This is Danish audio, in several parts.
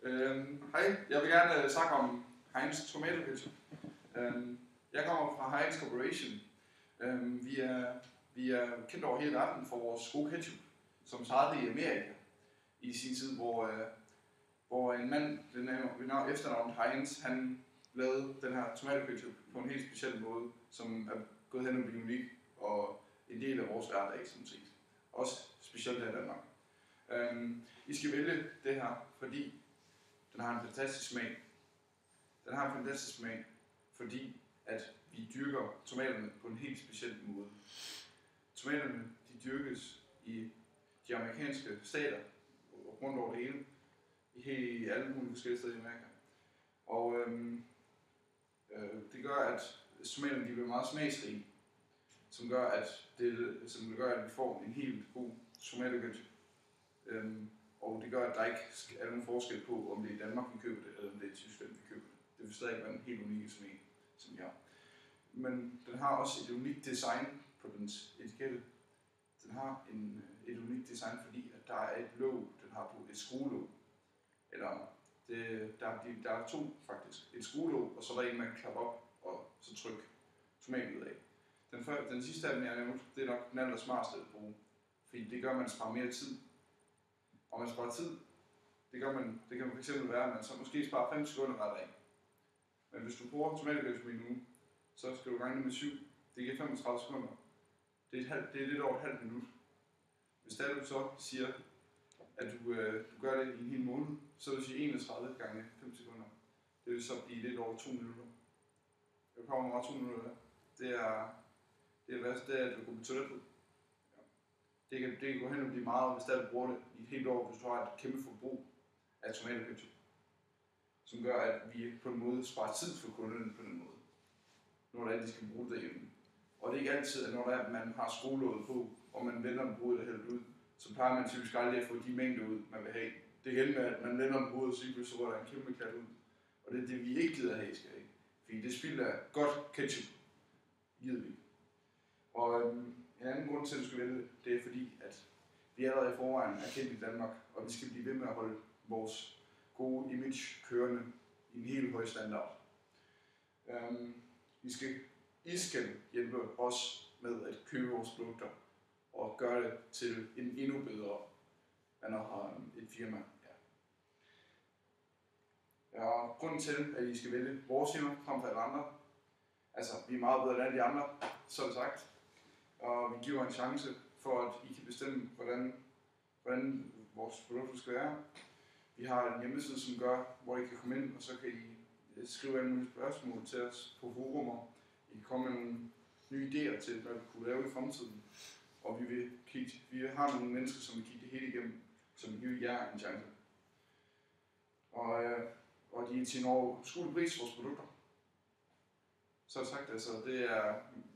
Hej, jeg vil gerne snakke om Heinz Tomato Ketchup. Jeg kommer fra Heinz Corporation. Vi er kendt over hele verden for vores gode ketchup, som startede i Amerika i sin tid, hvor en mand ved efternavnet Heinz, han lavede den her tomato ketchup på en helt speciel måde, som er gået hen og blive unik og en del af vores hverdag, som set. Også specielt her i Danmark. I skal vælge det her, fordi den har en fantastisk smag. Den har en fantastisk smag, fordi at vi dyrker tomaterne på en helt speciel måde. Tomaterne, de dyrkes i de amerikanske stater, rundt over det hele, i alle mulige forskellige steder i Amerika. Og det gør, at tomaterne de bliver meget smagsrige, som gør, at vi får en helt god tomato ketchup. Og det gør, at der ikke er nogen forskel på, om det er i Danmark, vi køber det, eller om det er i Tyskland, vi køber det. Det vil stadig være en helt unik smag, som vi har. Men den har også et unikt design på dens etikette. Den har et unikt design, fordi at der er et låg, den har på et skruelåg. Eller der er to faktisk. Et skruelåg, og så er der en, man kan klappe op og så trykke tomaten ud af. Den sidste af dem, jeg har nævnt, det er nok den allersmarteste at bruge. Fordi det gør, at man sparer mere tid. Og man sparer tid, det kan fx være, at man så måske sparer 5 sekunder hver dag. Men hvis du bruger tomato ketchup i en uge, så skal du gange det med 7. Det giver 35 sekunder. Det er lidt over et halvt minut. Hvis du så siger, at du gør det i en hel måned, så vil du sige 31 gange 5 sekunder. Det vil så blive lidt over 2 minutter. Jeg kommer over 2 minutter. Det er værst, det er, at du går på toilettet. Det kan gå hen og blive meget, hvis du bruger det i et helt år, hvis du har et kæmpe forbrug af tomato ketchup. Som gør, at vi på en måde sparer tid for kunderne på den måde. Når de skal bruge det derhjemme. Og det er ikke altid, at når man har skruelåget på, og man vender bruget helt ud, så plejer man typisk aldrig at få de mængder ud, man vil have. Det kan med, at man vender bruget, og så går der en kæmpe klat ud. Og det er det, vi ikke gider have, skal ikke. Fordi det spilder godt ketchup. Gider vi. Og en anden grund til, at du skal vælge det er fordi, at vi allerede i forvejen er kendt i Danmark, og vi skal blive ved med at holde vores gode image kørende i en helt høj standard. I skal hjælpe os med at købe vores produkter og gøre det til en endnu bedre, end at have et firma. Ja, grunden til, at I skal vælge vores firma frem for alle andre, altså vi er meget bedre end alle de andre, så er det sagt. Og vi giver en chance for, at I kan bestemme, hvordan vores produkter skal være. Vi har en hjemmeside, som gør, hvor I kan komme ind, og så kan I skrive alle mulige spørgsmål til os på forumer. I kan komme med nogle nye idéer til, hvad vi kunne lave i fremtiden. Og vi har nogle mennesker, som vil kigge det hele igennem, som vil give jer en chance. Og de er til en overskuelig pris for vores produkter. Så er det sagt, altså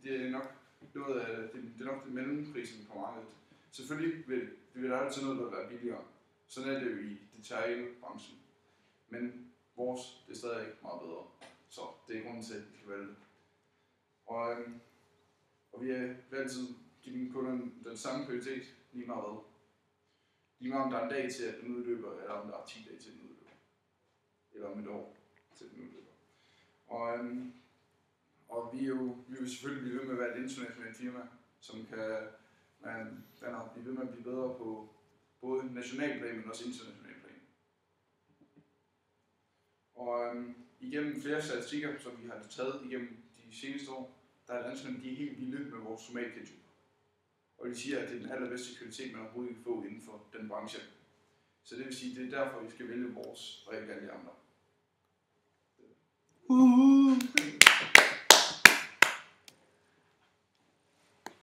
det er nok noget af det er nok det mellemprisen på markedet. Selvfølgelig vil der altid noget, der vil være billigere. Sådan er det jo i detailbranchen. Men vores, det er stadig ikke meget bedre. Så det er grunden til, at vi kan vælge det. Og vi vil altid give den kunden den samme prioritet, lige meget hvad. Lige meget om der er en dag til, at den udløber, eller om der er 10 dage til, at den udløber. Eller om et år til, at den udløber. Og vi vil selvfølgelig blive ved med at være et internationalt firma, som kan blive ved med at blive bedre på både national plan, men også international plan. Og igennem flere statistikker, som vi har taget igennem de seneste år, der er danskerne, de er helt vilde med vores tomatketchup. Og de siger, at det er den allerbedste kvalitet, man overhovedet kan få inden for den branche. Så det vil sige, at det er derfor, vi skal vælge vores og ikke alle de andre.